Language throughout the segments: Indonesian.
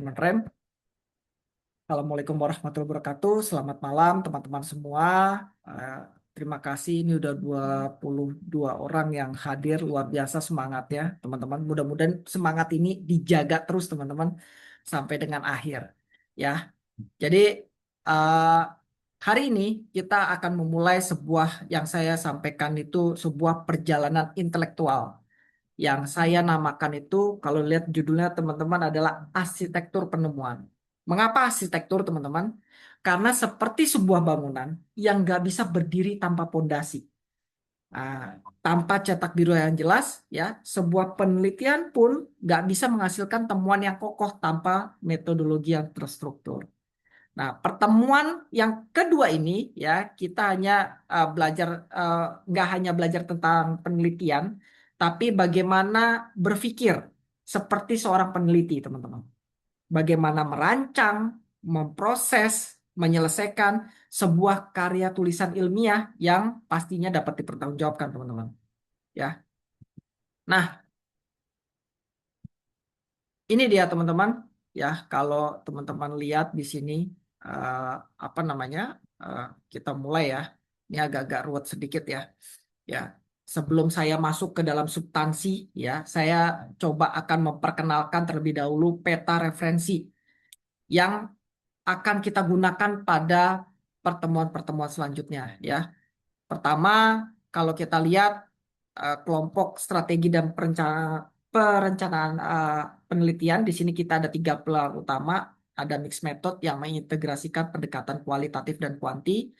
dengan rem. Assalamualaikum warahmatullahi wabarakatuh. Selamat malam teman-teman semua. Eh, Terima kasih ini udah 22 orang yang hadir. Luar biasa semangatnya teman-teman. Mudah-mudahan semangat ini dijaga terus teman-teman sampai dengan akhir. Ya. Jadi eh, hari ini kita akan memulai sebuah yang saya sampaikan itu sebuah perjalanan intelektual yang saya namakan itu kalau lihat judulnya teman-teman adalah arsitektur penemuan. Mengapa arsitektur teman-teman? Karena seperti sebuah bangunan yang nggak bisa berdiri tanpa pondasi. Nah, tanpa cetak biru yang jelas, ya, sebuah penelitian pun nggak bisa menghasilkan temuan yang kokoh tanpa metodologi yang terstruktur. Nah, pertemuan yang kedua ini ya kita hanya belajar eh, nggak hanya belajar tentang penelitian, tapi bagaimana berpikir seperti seorang peneliti, teman-teman. Bagaimana merancang, memproses, menyelesaikan sebuah karya tulisan ilmiah yang pastinya dapat dipertanggungjawabkan, teman-teman. Ya. Nah, ini dia teman-teman, ya kalau teman-teman lihat di sini eh, apa namanya eh, kita mulai ya. Ini agak-agak ruwet sedikit ya. Ya, sebelum saya masuk ke dalam substansi, ya saya coba akan memperkenalkan terlebih dahulu peta referensi yang akan kita gunakan pada pertemuan-pertemuan selanjutnya. Ya, pertama kalau kita lihat kelompok strategi dan perencanaan penelitian. Di sini kita ada tiga pilar utama. Ada mixed method yang mengintegrasikan pendekatan kualitatif dan kuanti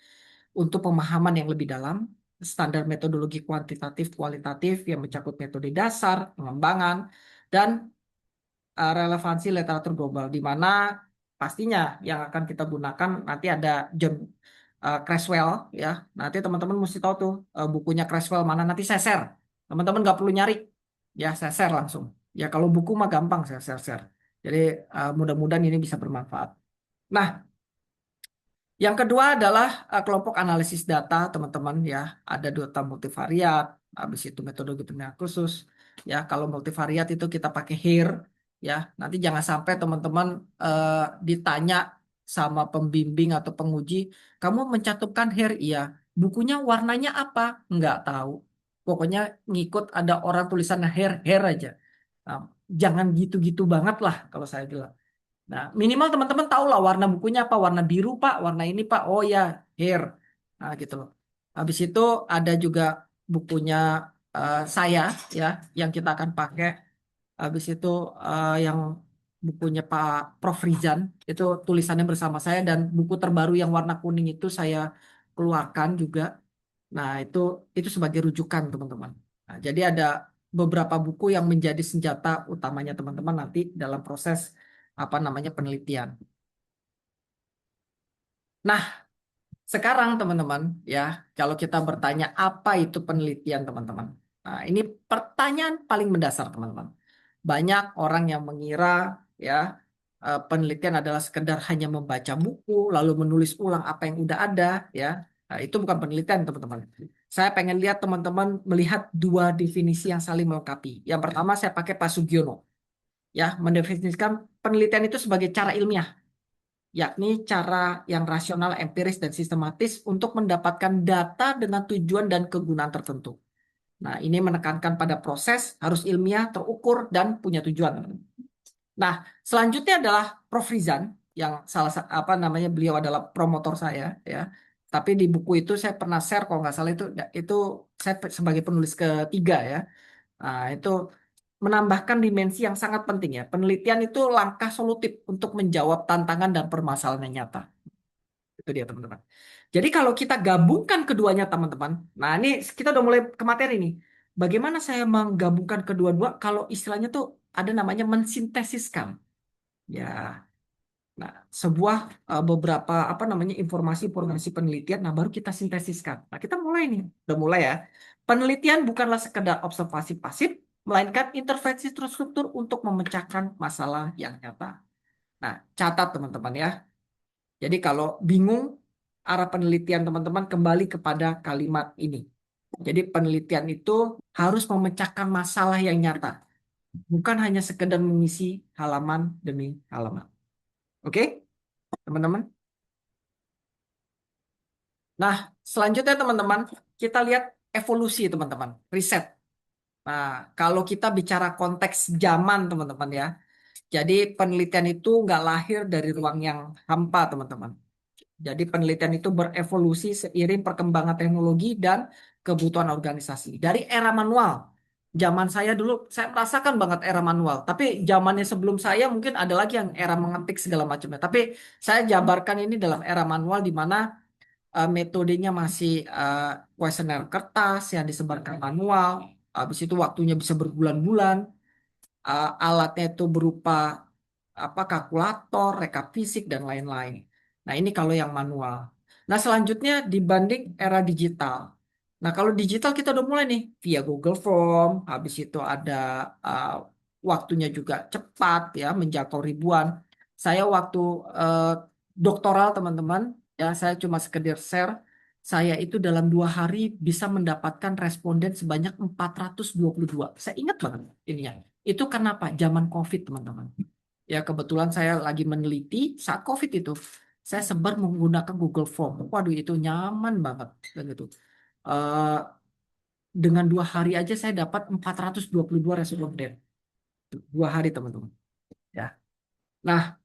untuk pemahaman yang lebih dalam. Standar metodologi kuantitatif kualitatif yang mencakup metode dasar, pengembangan, dan relevansi literatur global. Di mana pastinya yang akan kita gunakan nanti ada John Creswell ya. Nanti teman-teman mesti tahu tuh bukunya Creswell mana, nanti saya share. Teman-teman nggak perlu nyari. Ya, saya share langsung. Ya, kalau buku mah gampang saya share-share. Jadi mudah-mudahan ini bisa bermanfaat. Nah, yang kedua adalah kelompok analisis data, teman-teman ya. Ada data multivariat, habis itu metodologi penilaian khusus. Ya, kalau multivariat itu kita pakai HAIR ya. Nanti jangan sampai teman-teman eh, ditanya sama pembimbing atau penguji, kamu mencantumkan HAIR, iya. Bukunya warnanya apa? Nggak tahu. Pokoknya ngikut ada orang tulisannya HAIR, HAIR aja. Nah, jangan gitu-gitu banget lah kalau saya bilang. Nah, minimal teman-teman tahu lah warna bukunya apa, warna biru Pak, warna ini Pak. Oh ya, hair. Nah, gitu loh. Habis itu ada juga bukunya saya ya yang kita akan pakai. Habis itu yang bukunya Pak Prof Rizan itu tulisannya bersama saya, dan buku terbaru yang warna kuning itu saya keluarkan juga. Nah, itu sebagai rujukan teman-teman. Nah, jadi ada beberapa buku yang menjadi senjata utamanya teman-teman nanti dalam proses apa namanya penelitian. Nah, sekarang teman-teman ya, kalau kita bertanya apa itu penelitian teman-teman. Nah, ini pertanyaan paling mendasar teman-teman. Banyak orang yang mengira ya penelitian adalah sekedar hanya membaca buku lalu menulis ulang apa yang udah ada ya. Nah, itu bukan penelitian teman-teman. Saya pengen lihat teman-teman melihat dua definisi yang saling melengkapi. Yang pertama saya pakai Pak Sugiono ya, mendefinisikan penelitian itu sebagai cara ilmiah, yakni cara yang rasional, empiris, dan sistematis untuk mendapatkan data dengan tujuan dan kegunaan tertentu. Nah, ini menekankan pada proses, harus ilmiah, terukur, dan punya tujuan. Nah, selanjutnya adalah Prof. Rizan, yang apa namanya, beliau adalah promotor saya, ya. Tapi di buku itu saya pernah share, kalau nggak salah itu saya sebagai penulis ketiga ya. Nah, itu menambahkan dimensi yang sangat penting ya. Penelitian itu langkah solutif untuk menjawab tantangan dan permasalahan yang nyata. Itu dia teman-teman. Jadi kalau kita gabungkan keduanya teman-teman, nah ini kita udah mulai ke materi nih. Bagaimana saya menggabungkan kedua-dua kalau istilahnya tuh ada namanya mensintesiskan. Ya, nah sebuah beberapa apa namanya informasi-informasi penelitian, nah baru kita sintesiskan. Nah kita mulai nih, udah mulai ya. Penelitian bukanlah sekedar observasi pasif, melainkan intervensi terstruktur untuk memecahkan masalah yang nyata. Nah, catat teman-teman ya. Jadi kalau bingung arah penelitian teman-teman kembali kepada kalimat ini. Jadi penelitian itu harus memecahkan masalah yang nyata. bukan hanya sekedar mengisi halaman demi halaman. Oke, teman-teman? Nah, selanjutnya teman-teman, kita lihat evolusi teman-teman, riset. Nah, kalau kita bicara konteks zaman teman-teman ya, jadi penelitian itu nggak lahir dari ruang yang hampa teman-teman. Jadi penelitian itu berevolusi seiring perkembangan teknologi dan kebutuhan organisasi. Dari era manual, zaman saya dulu, saya merasakan banget era manual. Tapi zamannya sebelum saya mungkin ada lagi yang era mengetik segala macamnya. Tapi saya jabarkan ini dalam era manual di mana metodenya masih kuesioner kertas yang disebarkan manual. Habis itu waktunya bisa berbulan-bulan. Alatnya itu berupa apa kalkulator, rekap fisik dan lain-lain. Nah, ini kalau yang manual. Nah, selanjutnya dibanding era digital. Nah, kalau digital kita udah mulai nih via Google Form, habis itu ada uh, waktunya juga cepat ya, menjangkau ribuan. Saya waktu uh, doktoral teman-teman, ya saya cuma sekedar share, saya itu dalam 2 hari bisa mendapatkan responden sebanyak 422. Saya ingat banget ini ya. Itu kenapa? Zaman COVID, teman-teman. Ya, kebetulan saya lagi meneliti saat COVID itu. Saya sebar menggunakan Google Form. Waduh, itu nyaman banget. Dan gitu. Eh, dengan 2 hari aja saya dapat 422 responden. 2 hari, teman-teman. Ya. Nah,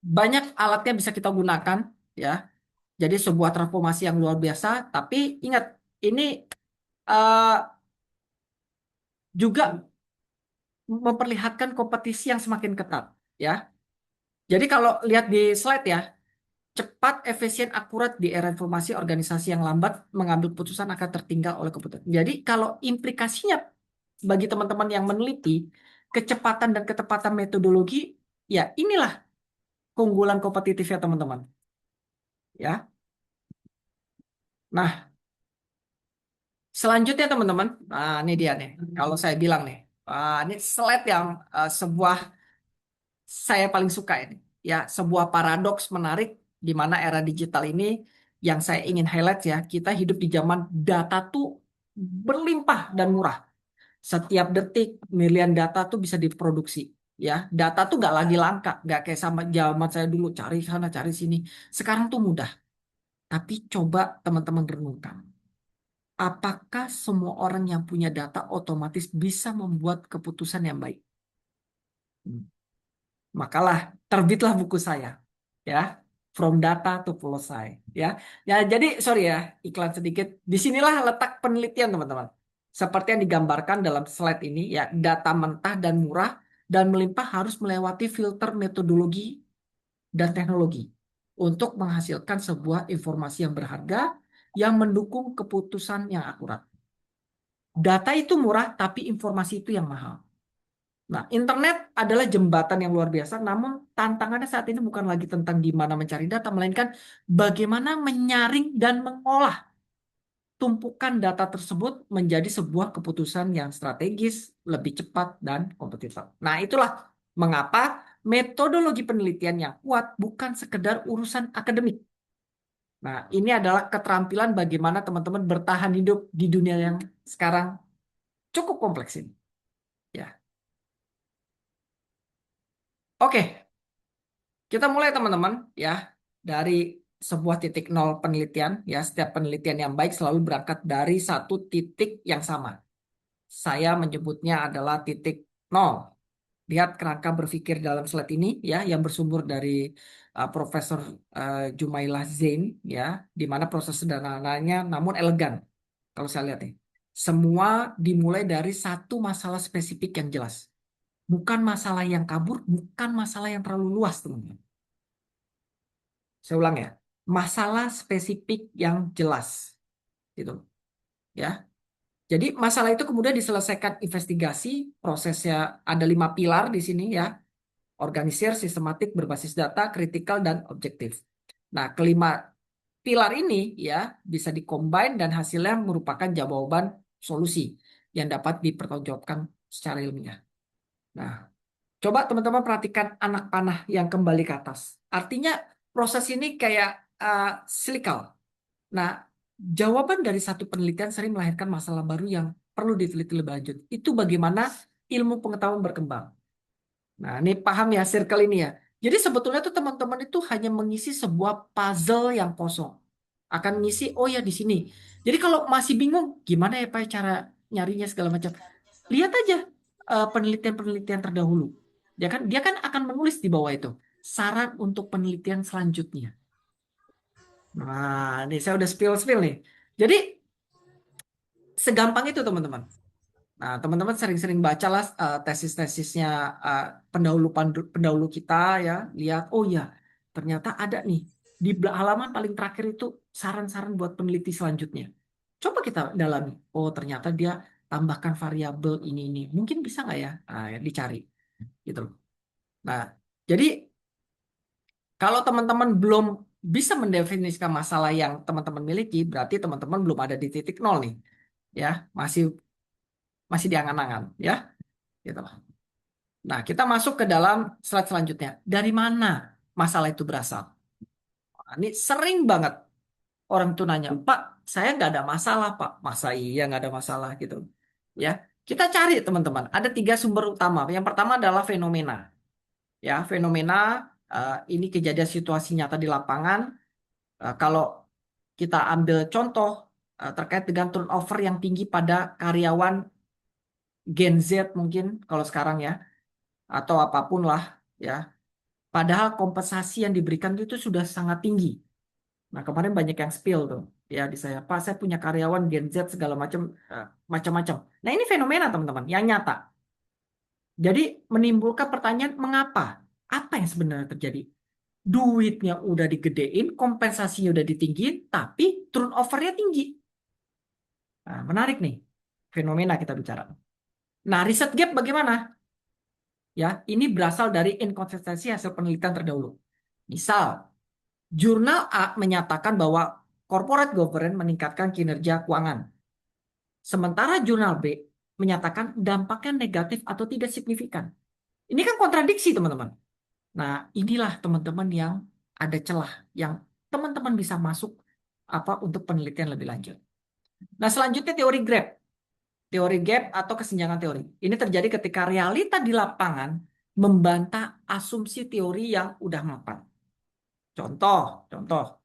banyak alatnya bisa kita gunakan. Ya. Jadi sebuah transformasi yang luar biasa. Tapi ingat, ini eh, juga memperlihatkan kompetisi yang semakin ketat. Ya. Jadi kalau lihat di slide ya, cepat, efisien, akurat di era informasi organisasi yang lambat mengambil putusan akan tertinggal oleh komputer. Jadi kalau implikasinya bagi teman-teman yang meneliti, kecepatan dan ketepatan metodologi, ya inilah keunggulan kompetitifnya teman-teman. Ya. Nah, selanjutnya teman-teman, nah ini dia nih. Kalau saya bilang nih, ini slide yang sebuah saya paling suka ini. Ya, sebuah paradoks menarik di mana era digital ini yang saya ingin highlight ya, kita hidup di zaman data tuh berlimpah dan murah. Setiap detik miliar data tuh bisa diproduksi. Ya, data tuh nggak lagi langka, nggak kayak sama zaman saya dulu cari sana cari sini. Sekarang tuh mudah. Tapi coba teman-teman renungkan. Apakah semua orang yang punya data otomatis bisa membuat keputusan yang baik? Makalah terbitlah buku saya, ya, From Data to Philosophy, ya. Ya, jadi sorry ya, iklan sedikit. Disinilah letak penelitian teman-teman. Seperti yang digambarkan dalam slide ini, ya, data mentah dan murah dan melimpah harus melewati filter metodologi dan teknologi untuk menghasilkan sebuah informasi yang berharga yang mendukung keputusan yang akurat. Data itu murah, tapi informasi itu yang mahal. Nah, internet adalah jembatan yang luar biasa, namun tantangannya saat ini bukan lagi tentang di mana mencari data, melainkan bagaimana menyaring dan mengolah tumpukan data tersebut menjadi sebuah keputusan yang strategis, lebih cepat, dan kompetitif. Nah, itulah mengapa metodologi penelitian yang kuat bukan sekedar urusan akademik. Nah, ini adalah keterampilan bagaimana teman-teman bertahan hidup di dunia yang sekarang cukup kompleks ini. Ya, oke. Kita mulai teman-teman ya dari sebuah titik nol penelitian ya setiap penelitian yang baik selalu berangkat dari satu titik yang sama. Saya menyebutnya adalah titik nol. Lihat kerangka berpikir dalam slide ini ya yang bersumber dari Profesor Jumailah Zain ya di mana proses sederhananya namun elegan. Kalau saya lihat nih, semua dimulai dari satu masalah spesifik yang jelas. Bukan masalah yang kabur, bukan masalah yang terlalu luas, teman-teman. Saya ulang ya, masalah spesifik yang jelas, gitu, ya. Jadi masalah itu kemudian diselesaikan investigasi, prosesnya ada 5 pilar di sini ya, organisir, sistematik, berbasis data, kritikal, dan objektif. Nah, kelima pilar ini ya bisa dikombin dan hasilnya merupakan jawaban solusi yang dapat dipertanggungjawabkan secara ilmiah. Nah, coba teman-teman perhatikan anak panah yang kembali ke atas. Artinya proses ini kayak silikal. Nah, jawaban dari satu penelitian sering melahirkan masalah baru yang perlu diteliti lebih lanjut. Itu bagaimana ilmu pengetahuan berkembang. Nah, ini paham ya circle ini ya. Jadi sebetulnya tuh teman-teman itu hanya mengisi sebuah puzzle yang kosong. Akan ngisi, oh ya di sini. Jadi kalau masih bingung, gimana ya Pak cara nyarinya segala macam. Lihat aja penelitian-penelitian terdahulu. Dia kan akan menulis di bawah itu saran untuk penelitian selanjutnya. Nah, ini saya udah spill-spill nih. Jadi segampang itu teman-teman. Nah, teman-teman sering-sering bacalah tesis-tesisnya eh, pendahulu pendahulu kita ya, lihat oh ya, ternyata ada nih di halaman paling terakhir itu saran-saran buat peneliti selanjutnya. Coba kita dalami. Oh, ternyata dia tambahkan variabel ini. Mungkin bisa nggak ya? Nah, ya, dicari gitu loh. Nah, jadi kalau teman-teman belum bisa mendefinisikan masalah yang teman-teman miliki, berarti teman-teman belum ada di titik nol nih. Ya, masih masih di angan-angan ya, gitu. Nah, kita masuk ke dalam slide selanjutnya. Dari mana masalah itu berasal? Nah, ini sering banget orang tuh nanya, Pak, saya nggak ada masalah, Pak. Masa iya nggak ada masalah gitu? Ya, kita cari teman-teman. Ada tiga sumber utama. Yang pertama adalah fenomena. Ya, fenomena ini kejadian situasi nyata di lapangan. Kalau kita ambil contoh terkait dengan turnover yang tinggi pada karyawan Gen Z mungkin kalau sekarang ya, atau apapun lah ya. Padahal kompensasi yang diberikan itu sudah sangat tinggi. Nah, kemarin banyak yang spill tuh ya di saya. Pak, saya punya karyawan Gen Z segala macam macam-macam. Nah, ini fenomena teman-teman yang nyata. Jadi menimbulkan pertanyaan mengapa? Apa yang sebenarnya terjadi? Duitnya udah digedein, kompensasinya udah ditinggiin, tapi turnovernya tinggi. Nah, menarik nih. Fenomena kita bicara. Nah, riset gap bagaimana? Ya, ini berasal dari inkonsistensi hasil penelitian terdahulu. Misal, Jurnal A menyatakan bahwa corporate governance meningkatkan kinerja keuangan. Sementara jurnal B menyatakan dampaknya negatif atau tidak signifikan. Ini kan kontradiksi, teman-teman. Nah, inilah teman-teman yang ada celah yang teman-teman bisa masuk apa untuk penelitian lebih lanjut. Nah, selanjutnya teori gap. Teori gap atau kesenjangan teori. Ini terjadi ketika realita di lapangan membantah asumsi teori yang udah mapan. Contoh,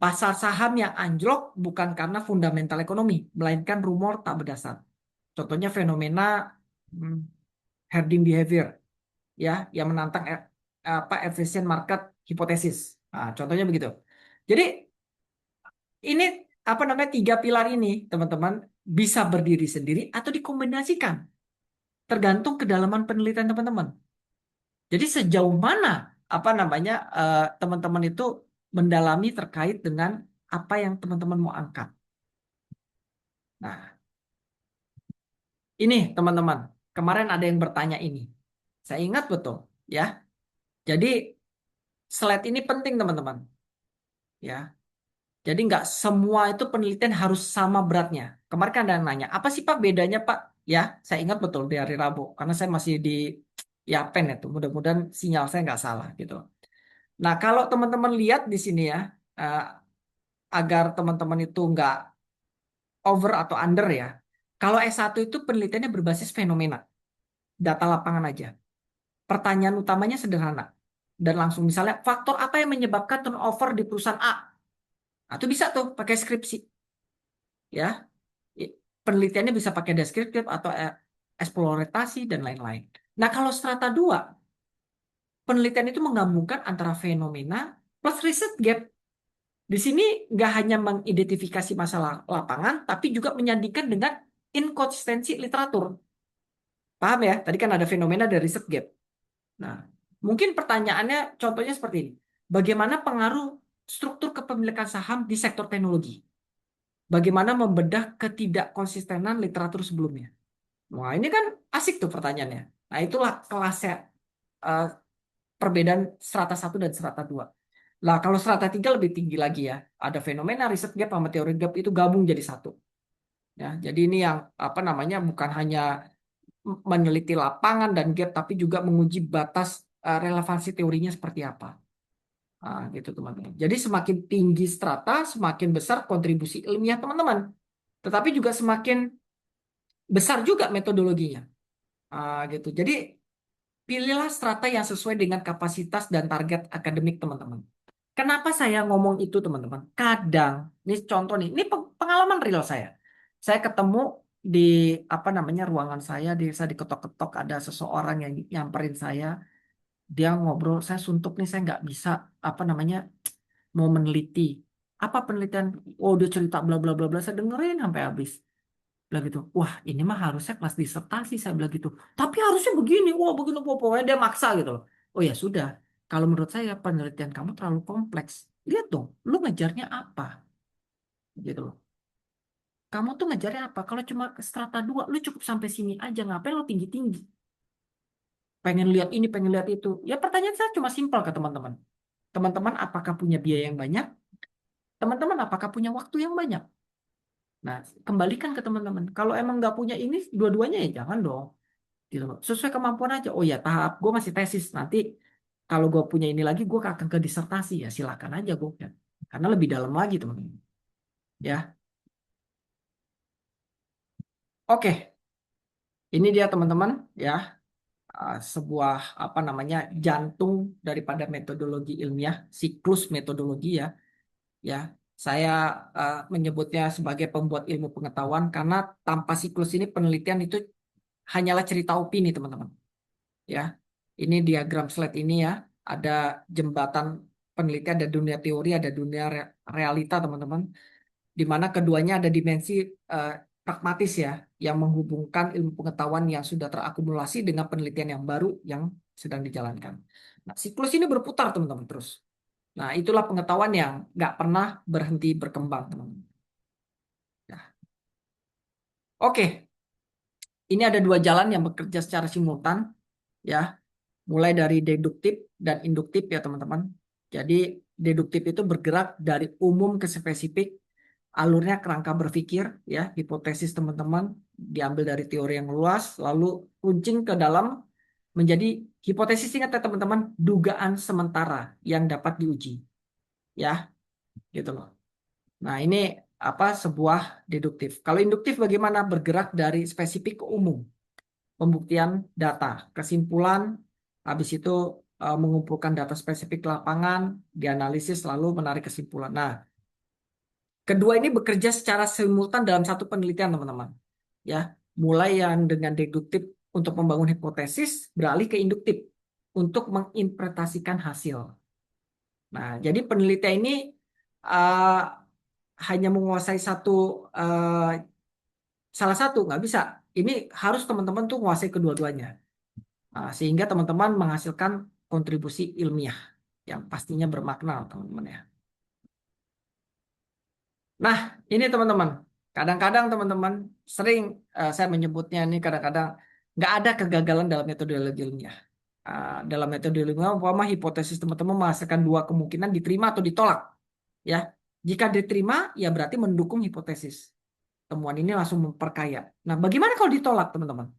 pasar saham yang anjlok bukan karena fundamental ekonomi, melainkan rumor tak berdasar. Contohnya fenomena hmm, herding behavior, ya, yang menantang apa efficient market hipotesis. Nah, contohnya begitu. Jadi ini apa namanya tiga pilar ini, teman-teman, bisa berdiri sendiri atau dikombinasikan, tergantung kedalaman penelitian teman-teman. Jadi sejauh mana apa namanya teman-teman itu mendalami terkait dengan apa yang teman-teman mau angkat. Nah, ini teman-teman, kemarin ada yang bertanya ini. Saya ingat betul, ya. Jadi slide ini penting teman-teman, ya. Jadi nggak semua itu penelitian harus sama beratnya. Kemarin kan ada yang nanya, apa sih Pak bedanya Pak? Ya, saya ingat betul di hari Rabu, karena saya masih di Yapen itu. Mudah-mudahan sinyal saya nggak salah gitu. Nah, kalau teman-teman lihat di sini ya, eh, agar teman-teman itu nggak over atau under ya. Kalau S1 itu penelitiannya berbasis fenomena, data lapangan aja. Pertanyaan utamanya sederhana dan langsung misalnya faktor apa yang menyebabkan turnover di perusahaan A. Nah, itu bisa tuh pakai skripsi ya. Penelitiannya bisa pakai deskriptif atau eksplorasi dan lain-lain. Nah, kalau strata 2, penelitian itu menggabungkan antara fenomena plus riset gap. Di sini nggak hanya mengidentifikasi masalah lapangan, tapi juga menyandingkan dengan inkonsistensi literatur. Paham ya? Tadi kan ada fenomena dari riset gap. Nah, mungkin pertanyaannya contohnya seperti ini. Bagaimana pengaruh struktur kepemilikan saham di sektor teknologi? Bagaimana membedah ketidakkonsistenan literatur sebelumnya? Wah, ini kan asik tuh pertanyaannya. Nah, itulah kelasnya eh, perbedaan strata 1 dan strata 2. Lah, kalau strata 3 lebih tinggi lagi ya. Ada fenomena riset gap sama teori gap itu gabung jadi satu. Ya, jadi ini yang apa namanya bukan hanya meneliti lapangan dan gap tapi juga menguji batas relevansi teorinya seperti apa. Nah, gitu teman-teman. Jadi semakin tinggi strata, semakin besar kontribusi ilmiah teman-teman. Tetapi juga semakin besar juga metodologinya. Gitu. Jadi pilihlah strata yang sesuai dengan kapasitas dan target akademik teman-teman. Kenapa saya ngomong itu teman-teman? Kadang, ini contoh nih, ini pengalaman real saya. Saya ketemu di apa namanya ruangan saya, saya diketok-ketok ada seseorang yang nyamperin saya, dia ngobrol, saya suntuk nih, saya nggak bisa apa namanya mau meneliti. Apa penelitian? Oh dia cerita bla bla bla bla, saya dengerin sampai habis. Bilang gitu, wah ini mah harusnya kelas disertasi saya bilang gitu. Tapi harusnya begini, wah begini, wah, pokoknya dia maksa gitu loh. Oh ya sudah, kalau menurut saya penelitian kamu terlalu kompleks. Lihat dong, lu ngejarnya apa gitu loh. Kamu tuh ngejarnya apa? Kalau cuma strata 2, lu cukup sampai sini aja. Ngapain lu tinggi-tinggi? Pengen lihat ini, pengen lihat itu. Ya pertanyaan saya cuma simpel ke teman-teman. Teman-teman apakah punya biaya yang banyak? Teman-teman apakah punya waktu yang banyak? Nah, kembalikan ke teman-teman. Kalau emang nggak punya ini, dua-duanya ya jangan dong. Gitu loh. Sesuai kemampuan aja. Oh ya, tahap gue masih tesis. Nanti kalau gue punya ini lagi, gue akan ke disertasi ya. Silakan aja gue. Karena lebih dalam lagi teman-teman. Ya, oke. Ini dia teman-teman. Ya, sebuah apa namanya jantung daripada metodologi ilmiah, siklus metodologi ya. Ya, saya menyebutnya sebagai pembuat ilmu pengetahuan karena tanpa siklus ini penelitian itu hanyalah cerita opini teman-teman. Ya, ini diagram slide ini ya, ada jembatan penelitian, ada dunia teori, ada dunia realita teman-teman, di mana keduanya ada dimensi eh, pragmatis ya, yang menghubungkan ilmu pengetahuan yang sudah terakumulasi dengan penelitian yang baru yang sedang dijalankan. Nah, siklus ini berputar teman-teman terus. Nah, itulah pengetahuan yang nggak pernah berhenti berkembang teman-teman. Nah, oke, ini ada dua jalan yang bekerja secara simultan ya. Mulai dari deduktif dan induktif ya teman-teman. Jadi deduktif itu bergerak dari umum ke spesifik, alurnya kerangka berpikir ya, hipotesis teman-teman diambil dari teori yang luas, lalu runcing ke dalam menjadi hipotesis, ingat ya teman-teman, dugaan sementara yang dapat diuji ya, gitu loh. Nah, ini apa sebuah deduktif. Kalau induktif bagaimana? Bergerak dari spesifik ke umum, pembuktian data, kesimpulan, habis itu mengumpulkan data spesifik lapangan, dianalisis lalu menarik kesimpulan. Nah, kedua ini bekerja secara simultan dalam satu penelitian, teman-teman. Ya, mulai yang dengan deduktif untuk membangun hipotesis, beralih ke induktif untuk menginterpretasikan hasil. Nah, jadi penelitian ini uh, hanya menguasai satu uh, salah satu, nggak bisa. Ini harus teman-teman tuh menguasai kedua-duanya. Sehingga teman-teman menghasilkan kontribusi ilmiah yang pastinya bermakna, teman-teman ya. Nah, ini teman-teman. Kadang-kadang teman-teman sering saya menyebutnya ini kadang-kadang nggak ada kegagalan dalam metodologi ilmiah. Dalam metode ilmiah, umpama hipotesis teman-teman menghasilkan dua kemungkinan diterima atau ditolak. Ya, jika diterima, ya berarti mendukung hipotesis. Temuan ini langsung memperkaya. Nah, bagaimana kalau ditolak, teman-teman?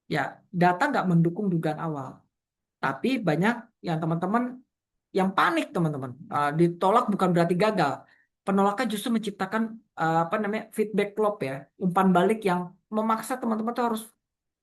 Ya, data nggak mendukung dugaan awal. Tapi banyak yang teman-teman yang panik teman-teman. Ditolak bukan berarti gagal. Penolakan justru menciptakan apa namanya feedback loop ya, umpan balik yang memaksa teman-teman tuh harus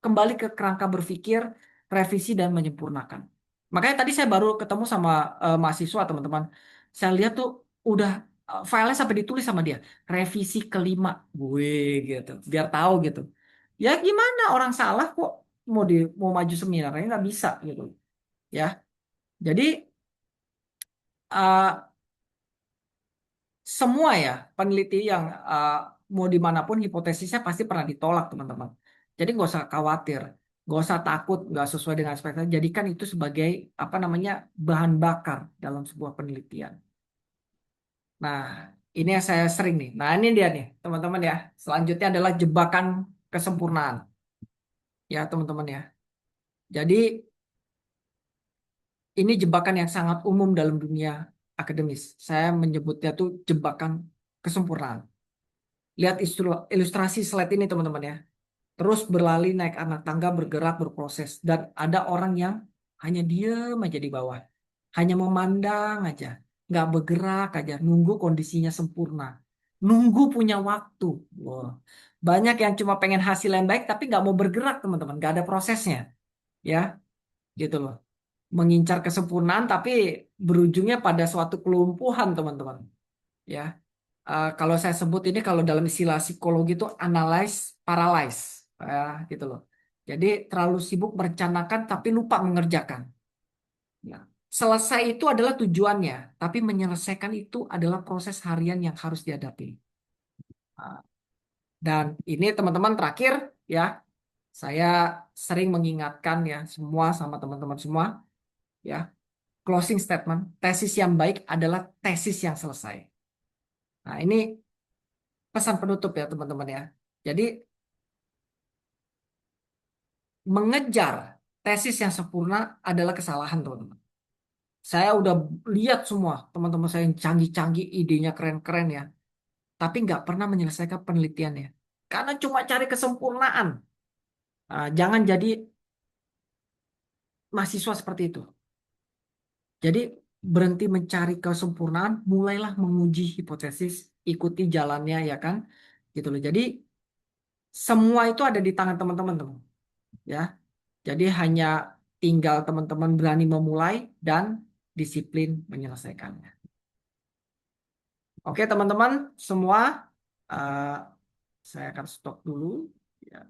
kembali ke kerangka berpikir, revisi dan menyempurnakan. Makanya tadi saya baru ketemu sama mahasiswa teman-teman. Saya lihat tuh udah filenya sampai ditulis sama dia, revisi kelima, gue gitu, biar tahu gitu. Ya gimana orang salah kok mau maju seminarnya nggak bisa gitu ya. Jadi uh, semua ya peneliti yang mau dimanapun hipotesisnya pasti pernah ditolak teman-teman. Jadi nggak usah khawatir, nggak usah takut nggak sesuai dengan ekspektasi. Jadikan itu sebagai apa namanya bahan bakar dalam sebuah penelitian. Nah, ini yang saya sering nih. Nah, ini dia nih teman-teman ya. Selanjutnya adalah jebakan kesempurnaan ya teman-teman ya. Jadi ini jebakan yang sangat umum dalam dunia akademis. Saya menyebutnya tuh jebakan kesempurnaan. Lihat ilustrasi slide ini teman-teman ya. Terus berlari naik anak tangga, bergerak, berproses. Dan ada orang yang hanya diam aja di bawah. Hanya memandang aja. Nggak bergerak aja. Nunggu kondisinya sempurna. Nunggu punya waktu. Wah. Banyak yang cuma pengen hasil yang baik tapi nggak mau bergerak teman-teman, nggak ada prosesnya, ya, gitu loh. Mengincar kesempurnaan tapi berujungnya pada suatu kelumpuhan teman-teman, ya. Kalau saya sebut ini kalau dalam istilah psikologi itu analyze paralyze, gitu loh. Jadi terlalu sibuk merencanakan tapi lupa mengerjakan. Nah, selesai itu adalah tujuannya, tapi menyelesaikan itu adalah proses harian yang harus dihadapi. Nah, dan ini teman-teman terakhir, ya, saya sering mengingatkan ya semua sama teman-teman semua, ya, closing statement, tesis yang baik adalah tesis yang selesai. Nah, ini pesan penutup ya teman-teman ya. Jadi mengejar tesis yang sempurna adalah kesalahan teman-teman. Saya udah lihat semua teman-teman saya yang canggih-canggih, idenya keren-keren ya, tapi nggak pernah menyelesaikan penelitiannya. Karena cuma cari kesempurnaan. Jangan jadi mahasiswa seperti itu. Jadi berhenti mencari kesempurnaan, mulailah menguji hipotesis, ikuti jalannya ya kan, gitu loh. Jadi semua itu ada di tangan teman-teman, teman. Ya, jadi hanya tinggal teman-teman berani memulai dan disiplin menyelesaikannya. Oke teman-teman semua, eh, saya akan stop dulu. Ya.